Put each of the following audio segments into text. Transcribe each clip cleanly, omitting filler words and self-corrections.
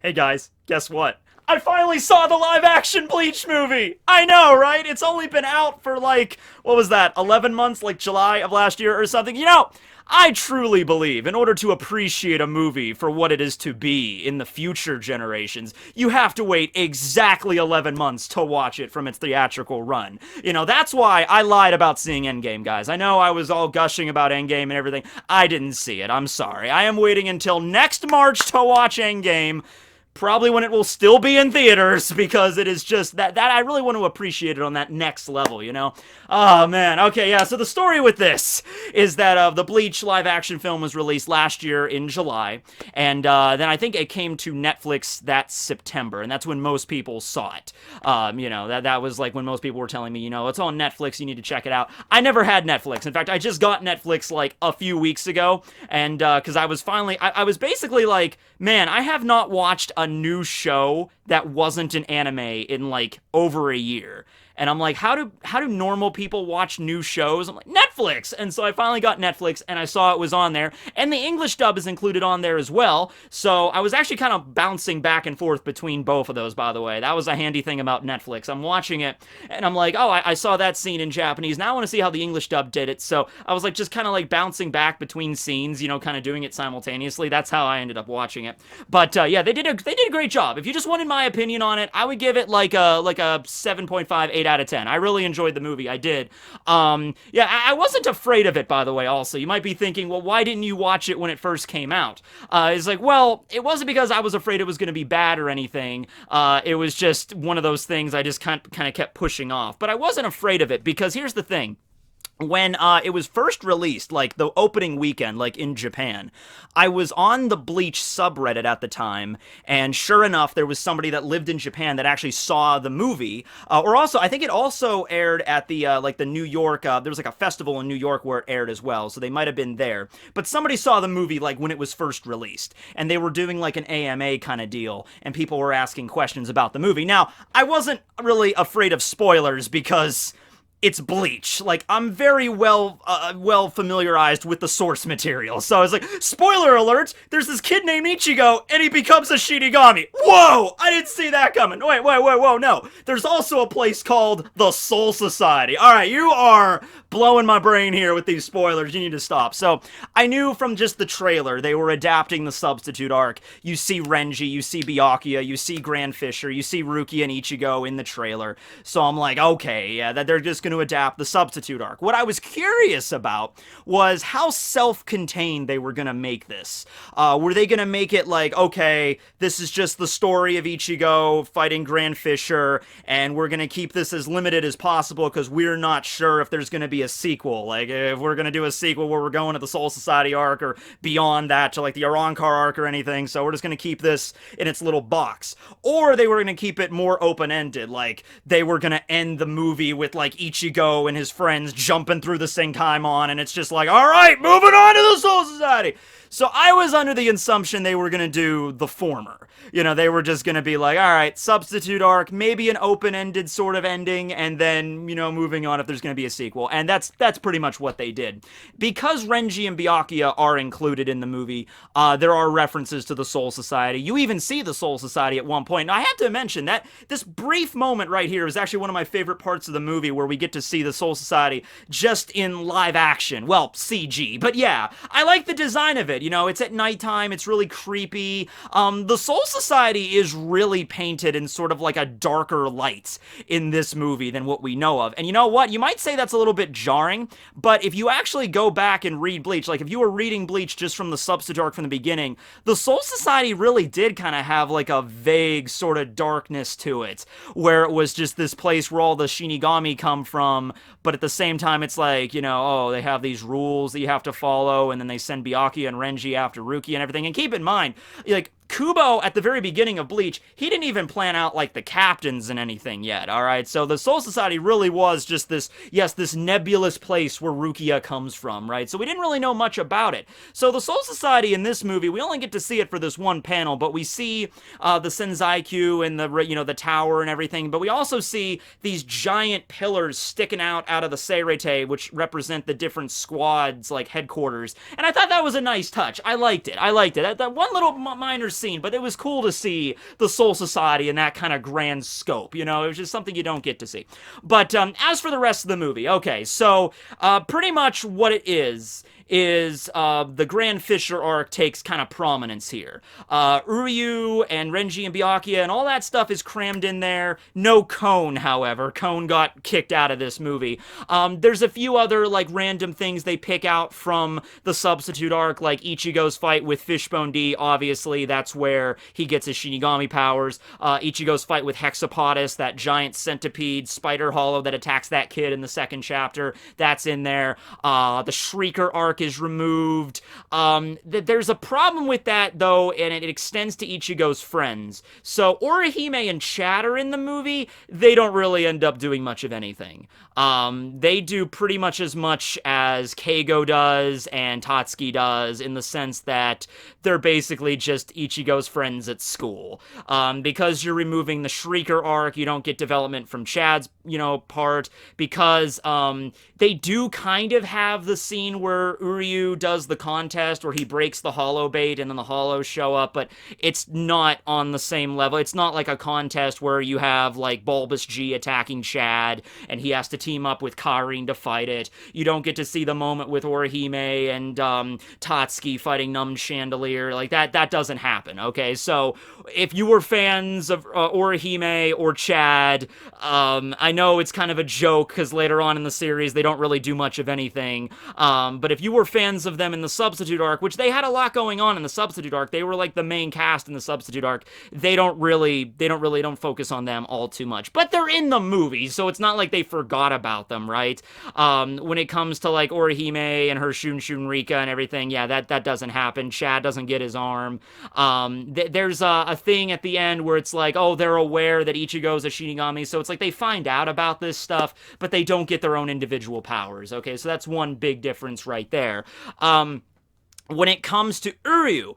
Hey guys, guess what? I finally saw the live action Bleach movie! I know, right? It's only been out for like, what was that, 11 months, like July of last year or something? I truly believe in order to appreciate a movie for what it is to be in the future generations, you have to wait exactly 11 months to watch it from its theatrical run. That's why I lied about seeing Endgame, guys. I know I was all gushing about Endgame and everything. I didn't see it. I'm sorry. I am waiting until next March to watch Endgame, probably when it will still be in theaters, because it is just that I really want to appreciate it on that next level. Oh man. Okay, yeah, so the story with this is that the Bleach live action film was released last year in July, and then I think it came to Netflix that September, and that's when most people saw it. That was like when most people were telling me, it's on Netflix, you need to check it out. I never had Netflix. In fact, I just got Netflix like a few weeks ago, and because I was finally I was basically like, man, I have not watched a new show that wasn't an anime in like over a year. And I'm like, how do normal people watch new shows? I'm like, Netflix. And so I finally got Netflix and I saw it was on there. And the English dub is included on there as well. So I was actually kind of bouncing back and forth between both of those, by the way. That was a handy thing about Netflix. I'm watching it and I'm like, oh, I saw that scene in Japanese. Now I want to see how the English dub did it. So I was like just kind of like bouncing back between scenes, kind of doing it simultaneously. That's how I ended up watching it. But yeah, they did a great job. If you just wanted my opinion on it, I would give it like a 7.5, 8 out of 10. I really enjoyed the movie. I did. Yeah, I wasn't afraid of it, by the way, also. You might be thinking, well, why didn't you watch it when it first came out? It's like, well, it wasn't because I was afraid it was going to be bad or anything. It was just one of those things I just kind of kept pushing off. But I wasn't afraid of it because here's the thing. When it was first released, like the opening weekend, like in Japan, I was on the Bleach subreddit at the time, and sure enough, there was somebody that lived in Japan that actually saw the movie. Or also, I think it also aired at the like the New York. There was like a festival in New York where it aired as well, so they might have been there. But somebody saw the movie like when it was first released, and they were doing like an AMA kind of deal, and people were asking questions about the movie. Now, I wasn't really afraid of spoilers because it's Bleach. Like, I'm very well familiarized with the source material. So I was like, spoiler alert, there's this kid named Ichigo, and he becomes a shinigami. Whoa! I didn't see that coming. Wait, whoa, no. There's also a place called the Soul Society. Alright, you are blowing my brain here with these spoilers. You need to stop. So, I knew from just the trailer, they were adapting the substitute arc. You see Renji, you see Byakuya, you see Grand Fisher, you see Rukia and Ichigo in the trailer. So I'm like, okay, yeah, that they're just going to adapt the substitute arc. What I was curious about was how self-contained they were going to make this. Were they going to make it like, okay, this is just the story of Ichigo fighting Grand Fisher, and we're going to keep this as limited as possible because we're not sure if there's going to be a sequel. Like, if we're going to do a sequel where we're going to the Soul Society arc or beyond that to like the Arrancar arc or anything, so we're just going to keep this in its little box. Or they were going to keep it more open-ended, like they were going to end the movie with like Ichigo and his friends jumping through the Senkaimon, and it's just like, alright, moving on to the Soul Society. So I was under the assumption they were going to do the former. They were just going to be like, alright, substitute arc, maybe an open-ended sort of ending, and then, moving on if there's going to be a sequel. And that's pretty much what they did. Because Renji and Byakuya are included in the movie, there are references to the Soul Society. You even see the Soul Society at one point. Now, I have to mention that this brief moment right here is actually one of my favorite parts of the movie where we get to see the Soul Society just in live action. Well, CG. But yeah, I like the design of it. It's at nighttime. It's really creepy. The Soul Society is really painted in sort of like a darker light in this movie than what we know of. And you know what? You might say that's a little bit jarring, but if you actually go back and read Bleach, like if you were reading Bleach just from the substitute arc from the beginning, the Soul Society really did kind of have like a vague sort of darkness to it, where it was just this place where all the shinigami come from, but at the same time it's like, oh, they have these rules that you have to follow, and then they send Byakuya and Renji after Ruki and everything. And keep in mind, like, Kubo, at the very beginning of Bleach, he didn't even plan out, like, the captains and anything yet, alright? So the Soul Society really was just this nebulous place where Rukia comes from, right? So we didn't really know much about it. So the Soul Society in this movie, we only get to see it for this one panel, but we see the Senzaikyu and the tower and everything, but we also see these giant pillars sticking out of the Seirete, which represent the different squads, like, headquarters. And I thought that was a nice touch. I liked it. That one little minor scene scene, but it was cool to see the Soul Society in that kind of grand scope, you know? It was just something you don't get to see. But as for the rest of the movie, okay, so pretty much what it is the Grand Fisher arc takes kind of prominence here. Uryu and Renji and Byakuya and all that stuff is crammed in there. No Kon, however. Kon got kicked out of this movie. There's a few other, like, random things they pick out from the Substitute arc, like Ichigo's fight with Fishbone D. Obviously, that's where he gets his Shinigami powers. Ichigo's fight with Hexapotus, that giant centipede spider hollow that attacks that kid in the second chapter. That's in there. The Shrieker arc is removed. There's a problem with that, though, and it extends to Ichigo's friends. So Orihime and Chad are in the movie. They don't really end up doing much of anything. They do pretty much as Keigo does and Tatsuki does, in the sense that they're basically just Ichigo's friends at school. Because you're removing the Shrieker arc, you don't get development from Chad's, part, because they do kind of have the scene where Uryu does the contest where he breaks the hollow bait and then the hollows show up, but it's not on the same level. It's not like a contest where you have, like, Bulbous G attacking Chad and he has to team up with Karin to fight it. You don't get to see the moment with Orihime and Tatsuki fighting Numb Chandelier. Like, that doesn't happen, okay? So, if you were fans of Orihime or Chad, I know it's kind of a joke because later on in the series they don't really do much of anything, but if you were fans of them in the Substitute arc, which they had a lot going on in the Substitute arc, they were like the main cast in the Substitute arc, they don't focus on them all too much. But they're in the movie, so it's not like they forgot about them, right? When it comes to, like, Orihime and her Shun Rika and everything, yeah, that doesn't happen. Chad doesn't get his arm. There's a thing at the end where it's like, oh, they're aware that Ichigo's a Shinigami, so it's like they find out about this stuff, but they don't get their own individual powers, okay? So that's one big difference right there. When it comes to Uryu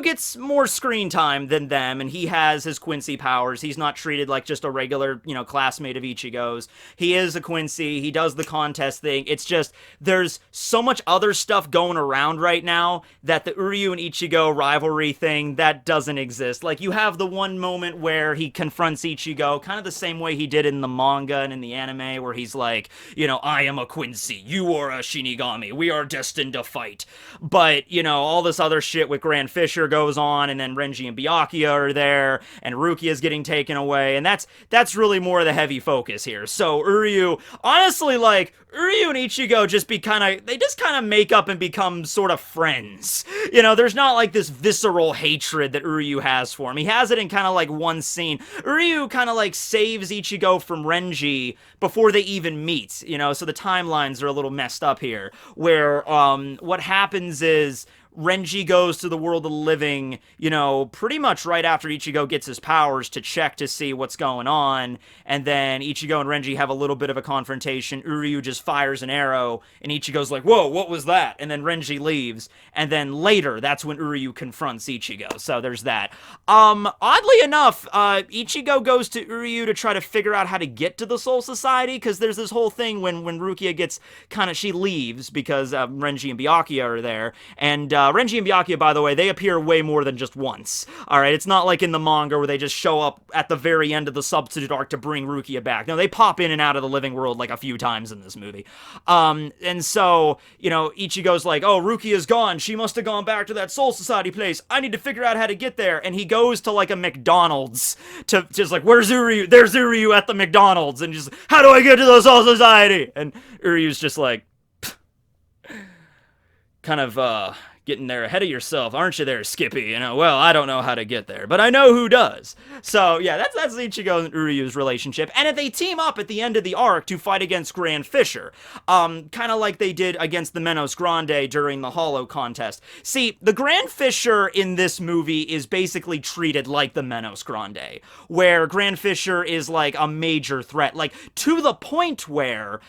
gets more screen time than them, and he has his Quincy powers. He's not treated like just a regular, classmate of Ichigo's. He is a Quincy. He does the contest thing. It's just, there's so much other stuff going around right now that the Uryu and Ichigo rivalry thing, that doesn't exist. Like, you have the one moment where he confronts Ichigo, kind of the same way he did in the manga and in the anime, where he's like, I am a Quincy. You are a Shinigami. We are destined to fight. But all this other shit with Grand Fisher goes on, and then Renji and Byakuya are there, and Rukia is getting taken away, and that's really more of the heavy focus here. So Uryu, honestly, like, Uryu and Ichigo just kind of make up and become sort of friends. There's not like this visceral hatred that Uryu has for him. He has it in kind of like one scene. Uryu kind of like saves Ichigo from Renji before they even meet, so the timelines are a little messed up here, where what happens is Renji goes to the world of the living, pretty much right after Ichigo gets his powers to check to see what's going on, and then Ichigo and Renji have a little bit of a confrontation. Uryu just fires an arrow, and Ichigo's like, whoa, what was that? And then Renji leaves, and then later, that's when Uryu confronts Ichigo, so there's that. Oddly enough, Ichigo goes to Uryu to try to figure out how to get to the Soul Society, because there's this whole thing when Rukia gets she leaves, because Renji and Byakuya are there, and Renji and Byakuya, by the way, they appear way more than just once. Alright, it's not like in the manga where they just show up at the very end of the Substitute arc to bring Rukia back. No, they pop in and out of the living world like a few times in this movie. And so, Ichigo's like, oh, Rukia's gone. She must have gone back to that Soul Society place. I need to figure out how to get there. And he goes to like a McDonald's to just like, where's Uryu? There's Uryu at the McDonald's. And just, how do I get to the Soul Society? And Uryu's just like, kind of, getting there ahead of yourself, aren't you there, Skippy? Well, I don't know how to get there, but I know who does. So, yeah, that's Ichigo and Uryu's relationship. And if they team up at the end of the arc to fight against Grand Fisher, kind of like they did against the Menos Grande during the Hollow contest. See, the Grand Fisher in this movie is basically treated like the Menos Grande, where Grand Fisher is like a major threat, like to the point where,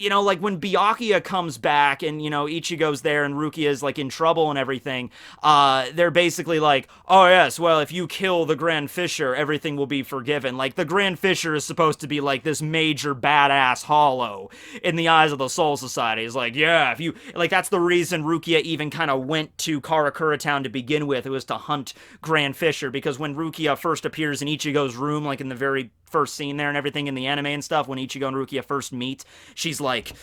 like when Byakuya comes back and, Ichigo's there and Rukia's like in trouble and everything, they're basically like, oh yes, well, if you kill the Grand Fisher, everything will be forgiven. Like, the Grand Fisher is supposed to be like this major badass hollow in the eyes of the Soul Society. It's like, yeah, if you, like, that's the reason Rukia even kind of went to Karakura Town to begin with. It was to hunt Grand Fisher, because when Rukia first appears in Ichigo's room, like in the very first scene there and everything in the anime and stuff, when Ichigo and Rukia first meet, she's like,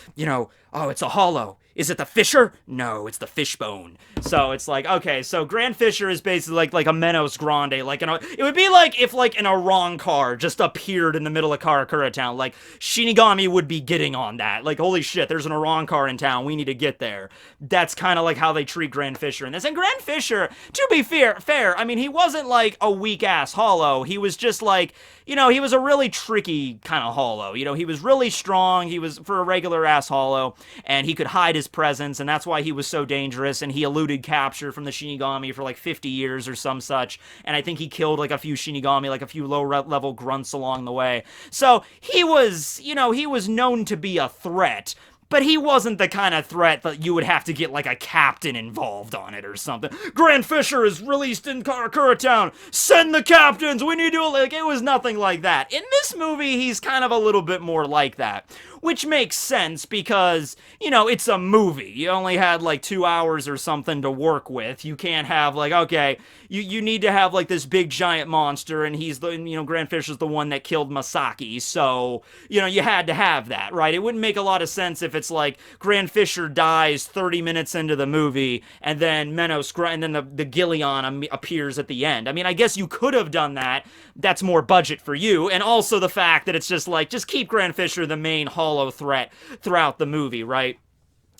oh, it's a hollow. Is it the Fisher? No, it's the Fishbone. So it's like, okay, so Grand Fisher is basically like a Menos Grande. Like, it would be like if like an Orang car just appeared in the middle of Karakura Town. Like, Shinigami would be getting on that. Like, holy shit, there's an Orang car in town. We need to get there. That's kind of like how they treat Grand Fisher in this. And Grand Fisher, to be fair, I mean, he wasn't like a weak-ass hollow. He was just like, he was a really tricky kind of hollow. He was really strong. He was, for a regular-ass hollow, and he could hide his presence, and that's why he was so dangerous, and he eluded capture from the Shinigami for like 50 years or some such, and I think he killed like a few Shinigami, like a few low-level grunts along the way. So he was, he was known to be a threat, but he wasn't the kind of threat that you would have to get like a captain involved on it or something. Grand Fisher is released in Karakura Town. Send the captains. We need to, like, it was nothing like that. In this movie, he's kind of a little bit more like that, which makes sense because, it's a movie. You only had like 2 hours or something to work with. You can't have like, okay, you need to have like this big giant monster, and he's the, Grand Fisher's the one that killed Masaki. So, you had to have that, right? It wouldn't make a lot of sense if it's like Grand Fisher dies 30 minutes into the movie, and then and then the Gillion appears at the end. I mean, I guess you could have done that. That's more budget for you. And also the fact that it's just like, just keep Grand Fisher the main hollow threat throughout the movie, right?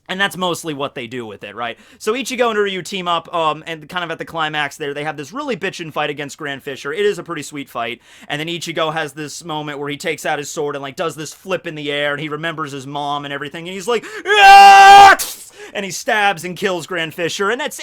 And that's mostly what they do with it, right? So Ichigo and Ryu team up, and kind of at the climax there, they have this really bitchin' fight against Grand Fisher. It is a pretty sweet fight. And then Ichigo has this moment where he takes out his sword and, like, does this flip in the air, and he remembers his mom and everything, and he's like, ah! And he stabs and kills Grand Fisher, and it's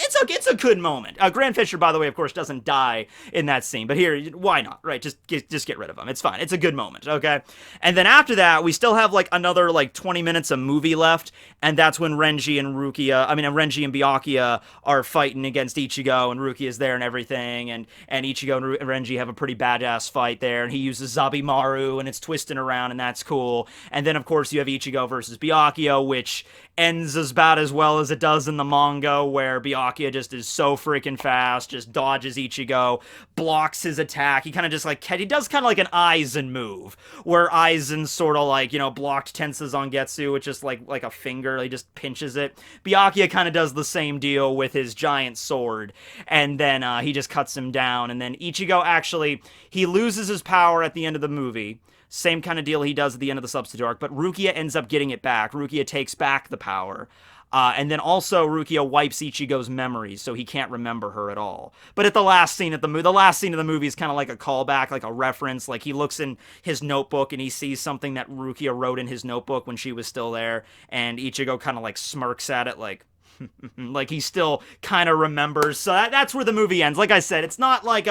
a good moment. Grand Fisher, by the way, of course, doesn't die in that scene, but here, why not, right? Just get rid of him. It's fine. It's a good moment, okay? And then after that, we still have, like, another, like, 20 minutes of movie left, and that's when Renji and Byakuya are fighting against Ichigo, and Rukia's there and everything, and Ichigo and Renji have a pretty badass fight there, and he uses Zabimaru, and it's twisting around, and that's cool. And then, of course, you have Ichigo versus Byakuya, which ends about as well as it does in the manga, where Byakuya just is so freaking fast, just dodges Ichigo, blocks his attack. He kind of just like, he does kind of like an Aizen move, where Aizen sort of like, blocked Tensa Zangetsu with just like a finger, he just pinches it. Byakuya kind of does the same deal with his giant sword, and then he just cuts him down, and then Ichigo actually, he loses his power at the end of the movie. Same kind of deal he does at the end of the substitute arc, but Rukia ends up getting it back. Rukia takes back the power. And then also Rukia wipes Ichigo's memories, so he can't remember her at all. But at the last scene of the movie is kind of like a callback, like a reference. Like, he looks in his notebook and he sees something that Rukia wrote in his notebook when she was still there, and Ichigo kind of like smirks at it, like, like he still kind of remembers. So that's where the movie ends. Like I said, it's not like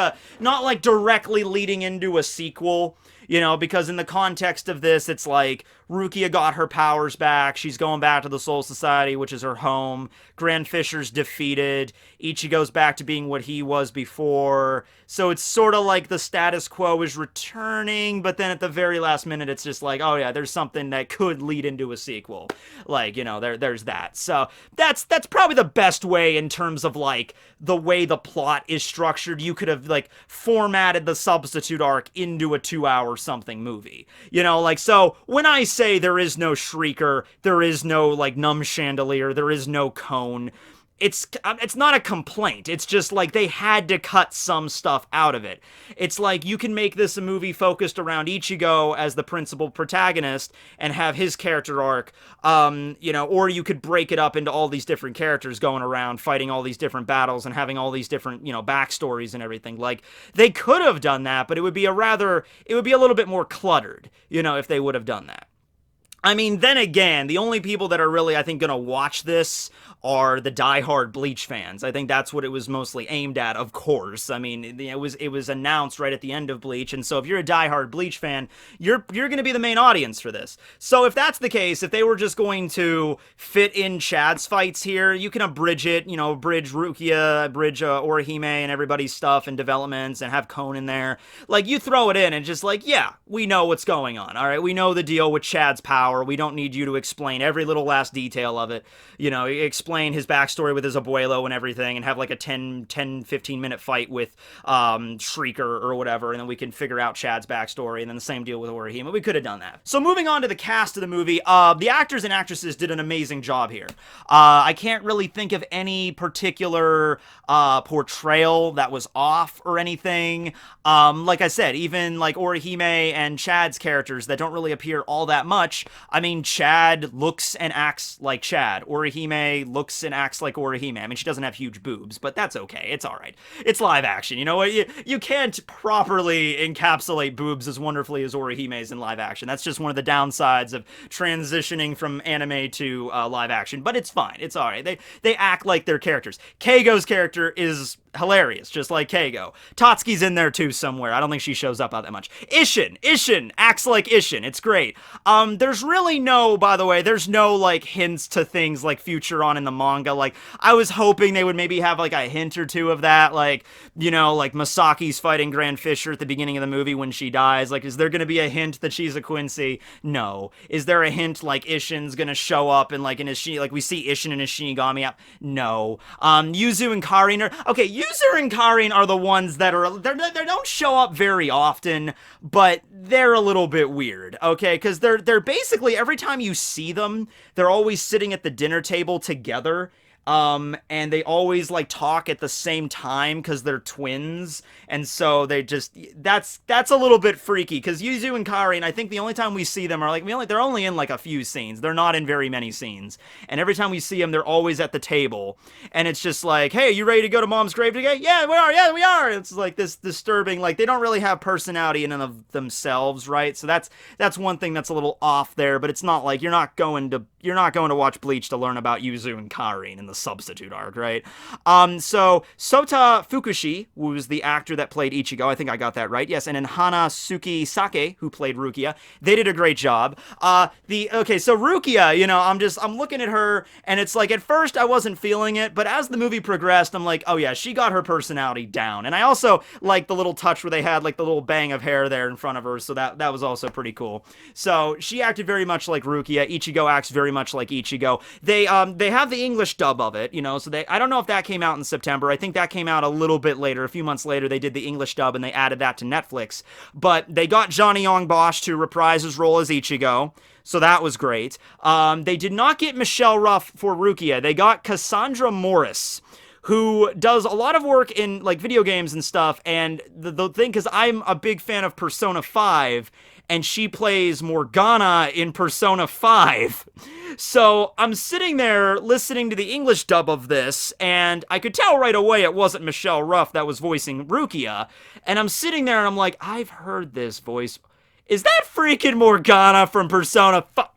directly leading into a sequel, because in the context of this, it's like Rukia got her powers back. She's going back to the Soul Society, which is her home. Grand Fisher's defeated. Ichigo's back to being what he was before. So it's sort of like the status quo is returning, but then at the very last minute, it's just like, oh yeah, there's something that could lead into a sequel. Like, there's that. So that's probably the best way in terms of like the way the plot is structured. You could have like formatted the substitute arc into a 2-hour something movie. So when I say there is no Shrieker, there is no like numb chandelier, there is no cone, it's not a complaint. It's just like they had to cut some stuff out of it. It's like you can make this a movie focused around Ichigo as the principal protagonist and have his character arc, or you could break it up into all these different characters going around fighting all these different battles and having all these different, backstories and everything. Like, they could have done that, but it would be a little bit more cluttered, if they would have done that. I mean, then again, the only people that are really, I think, gonna watch this are the diehard Bleach fans. I think that's what it was mostly aimed at, of course. I mean, it was announced right at the end of Bleach, and so if you're a diehard Bleach fan, you're gonna be the main audience for this. So if that's the case, if they were just going to fit in Chad's fights here, you can abridge it, bridge Rukia, bridge Orihime and everybody's stuff and developments, and have Conan there. Like, you throw it in and just like, yeah, we know what's going on, all right? We know the deal with Chad's power. We don't need you to explain every little last detail of it. Explain his backstory with his abuelo and everything, and have like a 15 minute fight with Shrieker or whatever, and then we can figure out Chad's backstory, and then the same deal with Orihime. We could have done that. So moving on to the cast of the movie, the actors and actresses did an amazing job here. I can't really think of any particular portrayal that was off or anything. Like I said, even like Orihime and Chad's characters that don't really appear all that much. I mean, Chad looks and acts like Chad. Orihime looks and acts like Orihime. I mean, she doesn't have huge boobs, but that's okay. It's all right. It's live action. You know what? You can't properly encapsulate boobs as wonderfully as Orihime's in live action. That's just one of the downsides of transitioning from anime to live action. But it's fine. It's all right. They act like they're characters. Keigo's character is hilarious, just like Keigo. Tatsuki's in there too somewhere. I don't think she shows up out that much. Ishin acts like Ishin. It's great. There's really no, by the way, there's no like hints to things like future on in the manga. Like, I was hoping they would maybe have like a hint or two of that, like, like Masaki's fighting Grand Fisher at the beginning of the movie when she dies. Like, is there gonna be a hint that she's a Quincy? No. Is there a hint like Ishin's gonna show up and like in his like we see Ishin in his Shinigami app? No. Yuzu and Karin are okay. Yuzu and Karin are the ones that are they don't show up very often, but they're a little bit weird, okay? Because they're basically, every time you see them, they're always sitting at the dinner table together. And they always like talk at the same time because they're twins, and so they just that's a little bit freaky. Because Yuzu and Karin, I think the only time we see them are like they're only in like a few scenes. They're not in very many scenes, and every time we see them, they're always at the table, and it's just like, hey, are you ready to go to Mom's grave today? Yeah, we are. Yeah, we are. It's like this disturbing. Like, they don't really have personality in and of themselves, right? So that's one thing that's a little off there. But it's not like you're not going to watch Bleach to learn about Yuzu and Karin in the substitute arc, right? So Sota Fukushi was the actor that played Ichigo. I think I got that right. Yes, and then Hana Suki Sake, who played Rukia. They did a great job. So Rukia, I'm looking at her, and it's like, at first I wasn't feeling it, but as the movie progressed, I'm like, oh yeah, she got her personality down. And I also like the little touch where they had like the little bang of hair there in front of her, so that was also pretty cool. So she acted very much like Rukia. Ichigo acts very much like Ichigo. They have the English dub of it, so I don't know if that came out in September. I think that came out a little bit later. A few months later, they did the English dub and they added that to Netflix. But they got Johnny Yong Bosch to reprise his role as Ichigo, so that was great. They did not get Michelle Ruff for Rukia. They got Cassandra Morris, who does a lot of work in like video games and stuff. And the thing, because I'm a big fan of Persona 5, and she plays Morgana in Persona 5. So I'm sitting there listening to the English dub of this, and I could tell right away it wasn't Michelle Ruff that was voicing Rukia. And I'm sitting there and I'm like, I've heard this voice. Is that freaking Morgana from Persona 5?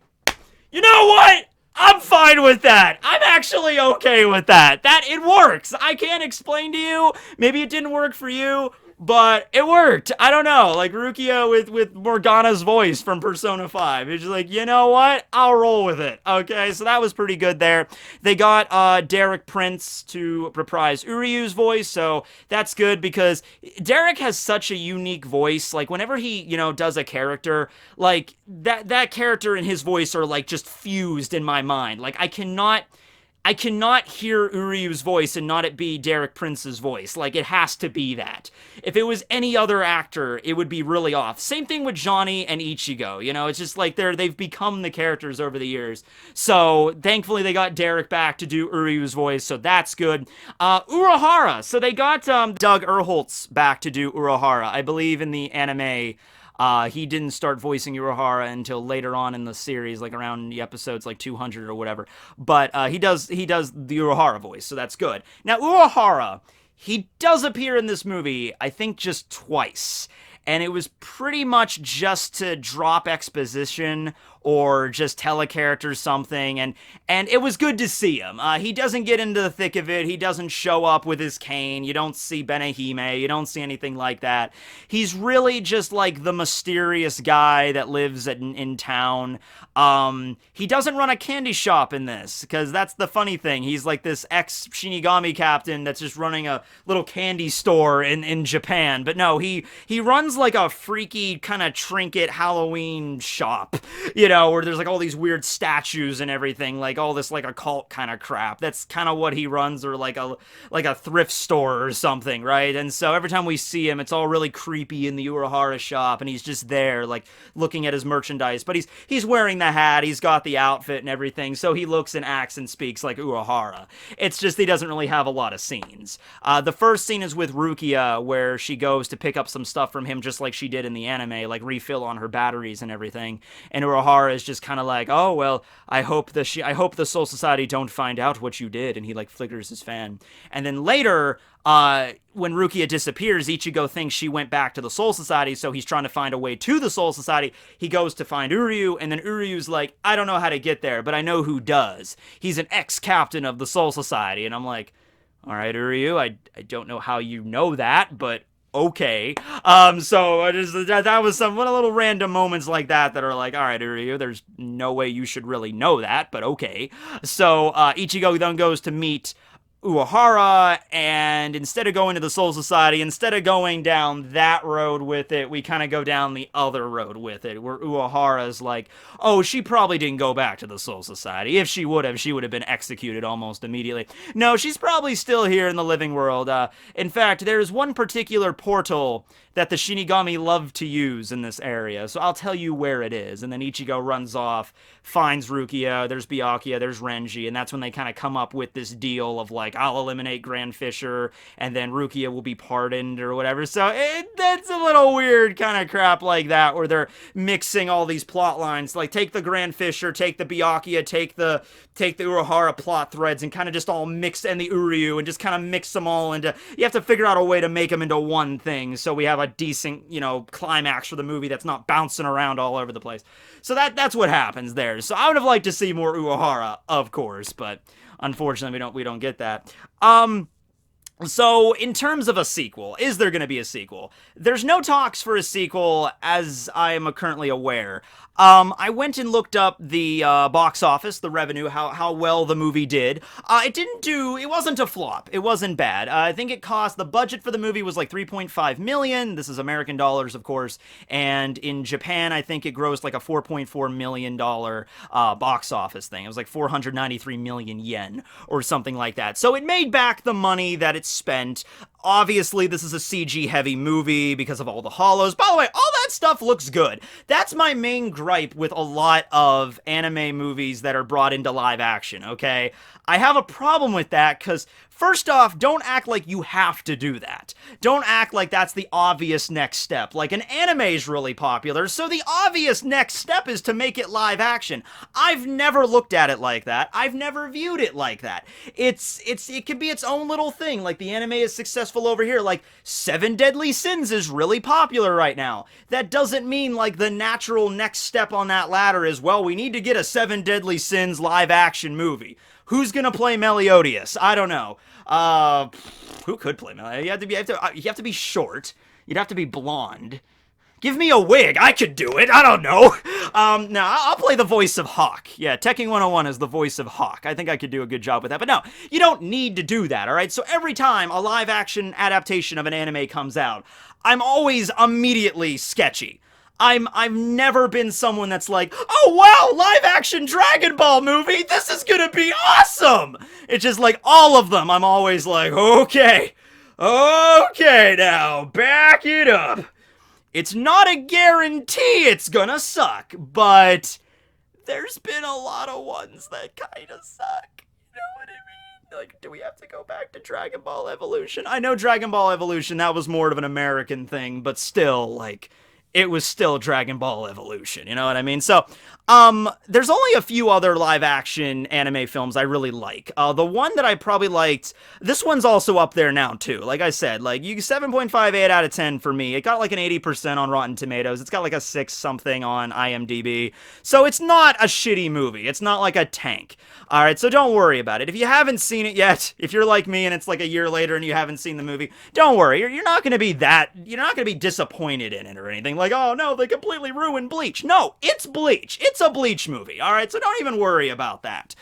You know what? I'm fine with that. I'm actually okay with that. It works. I can't explain to you. Maybe it didn't work for you, but it worked. I don't know, like Rukia with Morgana's voice from Persona 5. It's just like, you know what? I'll roll with it. Okay, so that was pretty good there. They got Derek Prince to reprise Uryu's voice, so that's good because Derek has such a unique voice. Like, whenever he, does a character, like, that character and his voice are, like, just fused in my mind. Like, I cannot hear Uryu's voice and not it be Derek Prince's voice. Like, it has to be that. If it was any other actor, it would be really off. Same thing with Johnny and Ichigo. It's just like they've become the characters over the years. So, thankfully, they got Derek back to do Uryu's voice, so that's good. Urahara. So, they got Doug Erholtz back to do Urahara. I believe in the anime, he didn't start voicing Urahara until later on in the series, like around the episodes like 200 or whatever. But he does the Urahara voice, so that's good. Now, Urahara, he does appear in this movie, I think just twice. And it was pretty much just to drop exposition or just tell a character something, and it was good to see him. He doesn't get into the thick of it. He doesn't show up with his cane. You don't see Benahime. You don't see anything like that. He's really just like the mysterious guy that lives in town. He doesn't run a candy shop in this, because that's the funny thing. He's like this ex-shinigami captain that's just running a little candy store in Japan. But no, he runs like a freaky kind of trinket Halloween shop, where there's like all these weird statues and everything, like all this like occult kind of crap. That's kind of what he runs, or like a thrift store or something, right? And so every time we see him, it's all really creepy in the Urahara shop, and he's just there like looking at his merchandise. But he's wearing the hat, he's got the outfit and everything, so he looks and acts and speaks like Urahara. It's just he doesn't really have a lot of scenes. The first scene is with Rukia, where she goes to pick up some stuff from him, just like she did in the anime, like refill on her batteries and everything. And Urahara is just kind of like, oh well, I hope the Soul Society don't find out what you did, and he like flickers his fan. And then later, when Rukia disappears, Ichigo thinks she went back to the Soul Society, so he's trying to find a way to the Soul Society. He goes to find Uryu, and then Uryu's like, I don't know how to get there, but I know who does. He's an ex-captain of the Soul Society. And I'm like, all right, Uryu, I don't know how you know that, but okay. So that was one of little random moments like that are like, all right, Uryu, there's no way you should really know that, but okay. So Ichigo then goes to meet Uehara, and instead of going to the Soul Society, instead of going down that road with it, we kind of go down the other road with it, where Uehara's like, oh, she probably didn't go back to the Soul Society. If she would have been executed almost immediately. No, she's probably still here in the living world. In fact, there's one particular portal that the Shinigami love to use in this area, so I'll tell you where it is. And then Ichigo runs off, finds Rukia, there's Byakuya, there's Renji, and that's when they kind of come up with this deal of like, I'll eliminate Grand Fisher, and then Rukia will be pardoned or whatever. So that's a little weird kind of crap like that, where they're mixing all these plot lines, like take the Grand Fisher, take the Byakuya, take the Urahara plot threads, and kind of just all mix, and the Uryu, and just kind of mix them all into, you have to figure out a way to make them into one thing, so we have a decent, climax for the movie that's not bouncing around all over the place. So that's what happens there. So I would have liked to see more Uehara, of course, but unfortunately we don't get that. So, in terms of a sequel, is there going to be a sequel? There's no talks for a sequel, as I am currently aware. I went and looked up the box office, the revenue, how well the movie did. It wasn't a flop. It wasn't bad. I think the budget for the movie was like $3.5 million. This is American dollars, of course. And in Japan, I think it grossed like a $4.4 million box office thing. It was like 493 million yen or something like that. So it made back the money that it spent. Obviously, this is a CG-heavy movie because of all the hollows. By the way, all that stuff looks good. That's my main gripe with a lot of anime movies that are brought into live action, okay? I have a problem with that because, first off, don't act like you have to do that. Don't act like that's the obvious next step. Like, an anime is really popular, so the obvious next step is to make it live action. I've never looked at it like that. I've never viewed it like that. It could be its own little thing. Like, the anime is successful over here. Like, Seven Deadly Sins is really popular right now. That doesn't mean, like, the natural next step on that ladder is, well, we need to get a Seven Deadly Sins live action movie. Who's gonna play Meliodas? I don't know. Who could play Meliodas? You have to be short. You'd have to be blonde. Give me a wig. I could do it. I don't know. No, I'll play the voice of Hawk. Yeah, Tekking101 is the voice of Hawk. I think I could do a good job with that. But no, you don't need to do that, all right? So every time a live-action adaptation of an anime comes out, I'm always immediately sketchy. I've never been someone that's like, oh wow, live action Dragon Ball movie, this is gonna be awesome! It's just like all of them, I'm always like, okay now, back it up. It's not a guarantee it's gonna suck, but there's been a lot of ones that kinda suck. You know what I mean? Like, do we have to go back to Dragon Ball Evolution? I know Dragon Ball Evolution, that was more of an American thing, but still, like, it was still Dragon Ball Evolution. You know what I mean? So, there's only a few other live action anime films I really like. The one that I probably liked, this one's also up there now too. Like I said, like 7.58 out of 10 for me. It got like an 80% on Rotten Tomatoes. It's got like a 6 something on IMDb. So it's not a shitty movie. It's not like a tank. All right, so don't worry about it. If you haven't seen it yet, if you're like me and it's like a year later and you haven't seen the movie, don't worry. You're not going to be you're not going to be disappointed in it or anything. Like, oh no, they completely ruined Bleach. No, it's Bleach. It's a Bleach movie. All right, so don't even worry about that.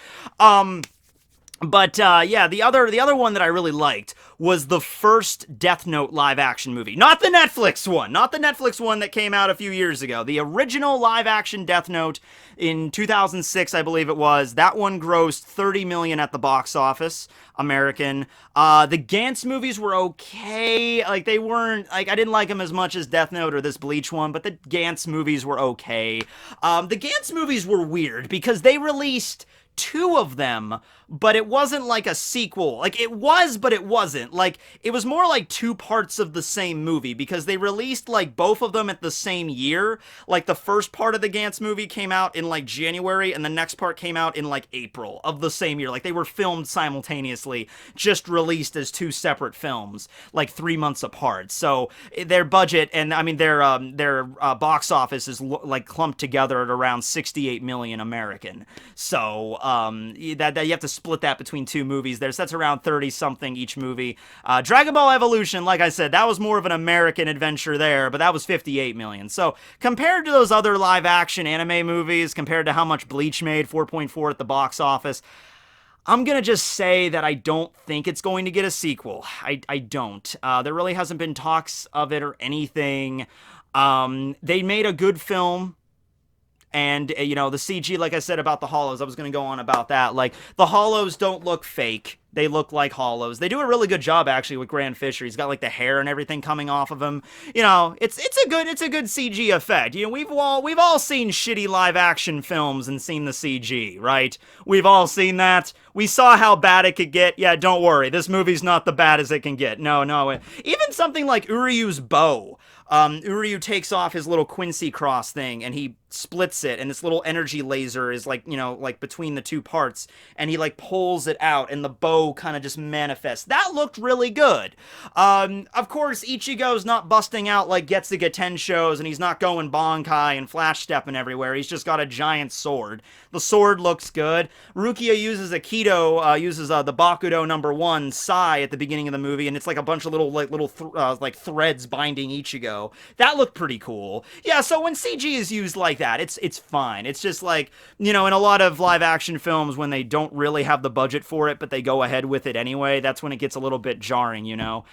But yeah, the other one that I really liked was the first Death Note live action movie. Not the Netflix one. Not the Netflix one that came out a few years ago. The original live action Death Note in 2006, I believe it was. That one grossed 30 million at the box office, American. The Gantz movies were okay. Like, they weren't, like, I didn't like them as much as Death Note or this Bleach one, but the Gantz movies were okay. The Gantz movies were weird because they released two of them, but it wasn't like a sequel. Like, it was, but it wasn't. Like, it was more like two parts of the same movie because they released like both of them at the same year. Like, the first part of the Gantz movie came out in like January and the next part came out in like April of the same year. Like, they were filmed simultaneously, just released as two separate films, like 3 months apart. So their budget and I mean their box office is like clumped together at around 68 million American. So that you have to split that between two movies there. So that's around 30 something each movie. Dragon Ball Evolution, like I said, that was more of an American adventure there, but that was 58 million. So compared to those other live action anime movies, compared to how much Bleach made, 4.4 at the box office, I'm going to just say that I don't think it's going to get a sequel. I don't. There really hasn't been talks of it or anything. They made a good film. And, you know, the CG, like I said about the hollows, I was going to go on about that. Like, the hollows don't look fake. They look like hollows. They do a really good job, actually, with Grand Fisher. He's got, like, the hair and everything coming off of him. You know, it's a good CG effect. You know, we've all seen shitty live-action films and seen the CG, right? We've all seen that. We saw how bad it could get. Yeah, don't worry. This movie's not the bad as it can get. No. Even something like Uryu's bow. Uryu takes off his little Quincy cross thing and he splits it, and this little energy laser is like, you know, like between the two parts, and he like pulls it out and the bow kind of just manifests. That looked really good. Of course, Ichigo's not busting out like Getsuga Tensho's, and he's not going Bankai and flash stepping everywhere. He's just got a giant sword. The sword looks good. Rukia uses the Bakudo #1 Sai at the beginning of the movie, and it's like a bunch of little threads binding Ichigo. That looked pretty cool. Yeah, so when CG is used like that, it's fine. It's just like, you know, in a lot of live action films when they don't really have the budget for it, but they go ahead with it anyway, that's when it gets a little bit jarring, you know.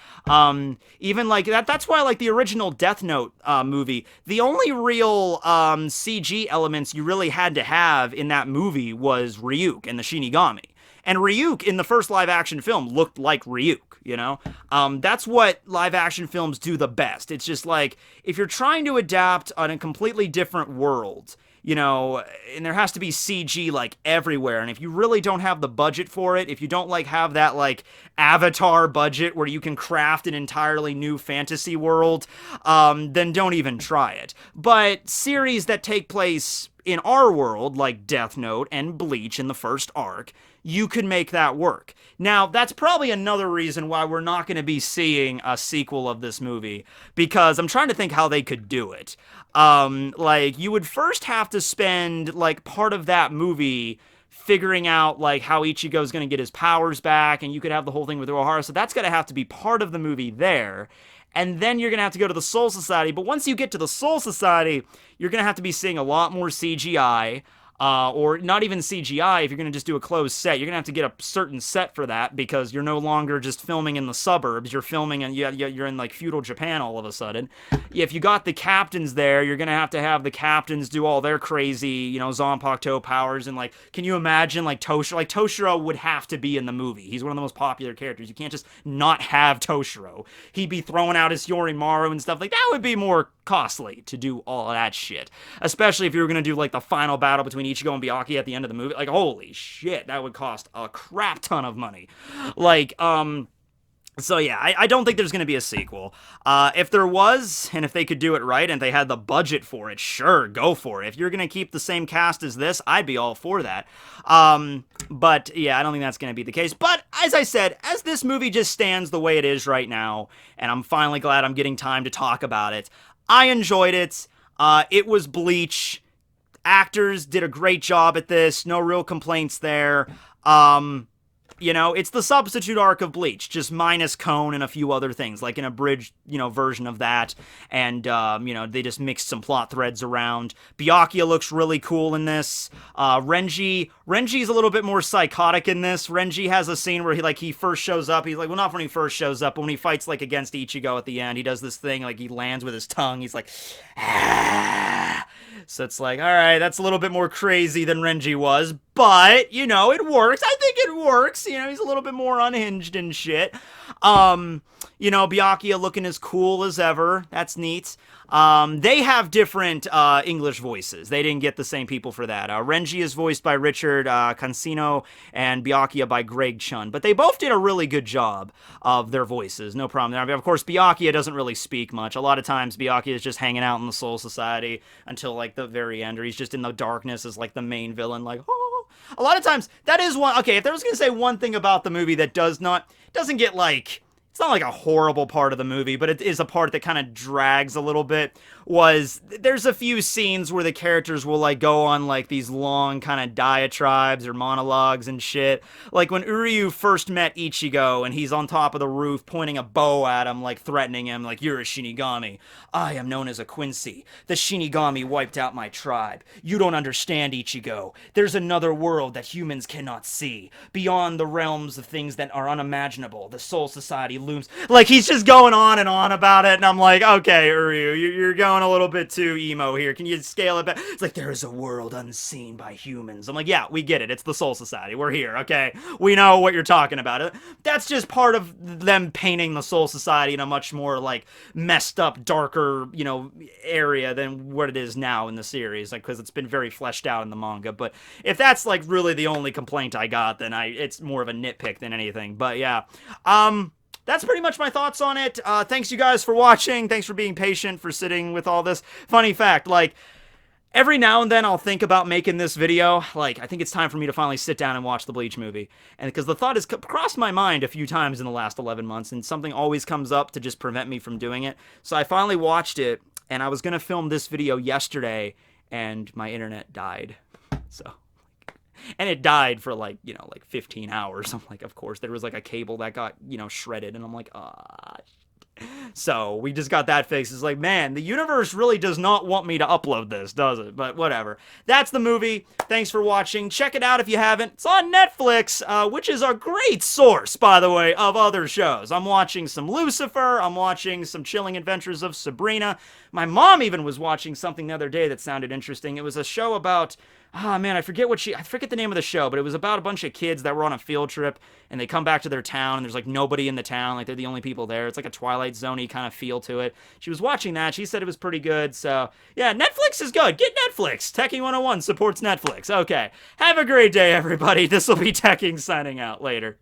Even like that's why, like, the original Death Note movie, the only real CG elements you really had to have in that movie was Ryuk and the Shinigami. And Ryuk in the first live action film looked like Ryuk, you know? That's what live action films do the best. It's just like, if you're trying to adapt on a completely different world, you know, and there has to be CG like everywhere, and if you really don't have the budget for it, if you don't like have that like Avatar budget where you can craft an entirely new fantasy world, then don't even try it. But series that take place in our world, like Death Note and Bleach in the first arc, you could make that work. Now, that's probably another reason why we're not going to be seeing a sequel of this movie, because I'm trying to think how they could do it. Like, you would first have to spend, like, part of that movie figuring out, like, how Ichigo's going to get his powers back, and you could have the whole thing with Uehara, so that's going to have to be part of the movie there. And then you're going to have to go to the Soul Society, but once you get to the Soul Society, you're going to have to be seeing a lot more CGI, or not even CGI if you're going to just do a closed set. You're going to have to get a certain set for that, because you're no longer just filming in the suburbs. You're filming and you're in like feudal Japan all of a sudden. If you got the captains there, you're going to have the captains do all their crazy, you know, Zanpakuto powers. And like, can you imagine like Toshiro? Like, Toshiro would have to be in the movie. He's one of the most popular characters. You can't just not have Toshiro. He'd be throwing out his Yorimaru and stuff. Like, that would be more costly to do all of that shit. Especially if you were going to do like the final battle between Ichigo and Byakuya at the end of the movie. Like, holy shit, that would cost a crap ton of money. Like, So yeah, I don't think there's going to be a sequel. If there was, and if they could do it right, and they had the budget for it, sure, go for it. If you're going to keep the same cast as this, I'd be all for that. But yeah, I don't think that's going to be the case. But as I said, as this movie just stands the way it is right now, and I'm finally glad I'm getting time to talk about it, I enjoyed it. It was Bleach. Actors did a great job at this. No real complaints there. You know, it's the substitute arc of Bleach, just minus Cone and a few other things, like an abridged, version of that. And, they just mixed some plot threads around. Byakuya looks really cool in this. Renji's a little bit more psychotic in this. Renji has a scene where he first shows up. He's like, well, not when he first shows up, but when he fights, against Ichigo at the end, he does this thing, he lands with his tongue. He's like, ah. So it's like, all right, that's a little bit more crazy than Renji was, but, it works. I think it works. He's a little bit more unhinged and shit. Byakuya looking as cool as ever. That's neat. They have different English voices. They didn't get the same people for that. Renji is voiced by Richard Cancino and Byakuya by Greg Chun. But they both did a really good job of their voices. No problem there. I mean, of course, Byakuya doesn't really speak much. A lot of times, Byakuya is just hanging out in the Soul Society until, the very end, or he's just in the darkness as, the main villain, oh. A lot of times, that is one... Okay, if I was going to say one thing about the movie that doesn't get, it's not a horrible part of the movie, but it is a part that kind of drags a little bit, was there's a few scenes where the characters will go on these long kind of diatribes or monologues and shit. Like when Uryu first met Ichigo and he's on top of the roof pointing a bow at him, threatening him, you're a shinigami. I am known as a Quincy. The shinigami wiped out my tribe. You don't understand, Ichigo. There's another world that humans cannot see. Beyond the realms of things that are unimaginable. The Soul Society looms. He's just going on and on about it, and I'm like, okay, Uryu, you're going a little bit too emo here. Can you scale it back? It's there is a world unseen by humans. I'm like, yeah, we get it. It's the Soul Society. We're here, okay? We know what you're talking about. That's just part of them painting the Soul Society in a much more, messed up, darker, area than what it is now in the series, because it's been very fleshed out in the manga. But if that's, really the only complaint I got, then it's more of a nitpick than anything. But, yeah. That's pretty much my thoughts on it. Thanks you guys for watching. Thanks for being patient, for sitting with all this. Funny fact, every now and then I'll think about making this video. I think it's time for me to finally sit down and watch the Bleach movie. And because the thought has crossed my mind a few times in the last 11 months, and something always comes up to just prevent me from doing it. So I finally watched it, and I was going to film this video yesterday, and my internet died. So... And it died for 15 hours. I'm like, of course, there was a cable that got, shredded. And I'm like, ah. So we just got that fixed. It's man, the universe really does not want me to upload this, does it? But whatever. That's the movie. Thanks for watching. Check it out if you haven't. It's on Netflix, which is a great source, by the way, of other shows. I'm watching some Lucifer. I'm watching some Chilling Adventures of Sabrina. My mom even was watching something the other day that sounded interesting. It was a show about... Oh, man, I forget the name of the show, but it was about a bunch of kids that were on a field trip, and they come back to their town, and there's, nobody in the town, they're the only people there. It's a Twilight Zone-y kind of feel to it. She was watching that. She said it was pretty good, so, yeah, Netflix is good. Get Netflix. Tekking101 supports Netflix. Okay. Have a great day, everybody. This will be Tekking signing out. Later.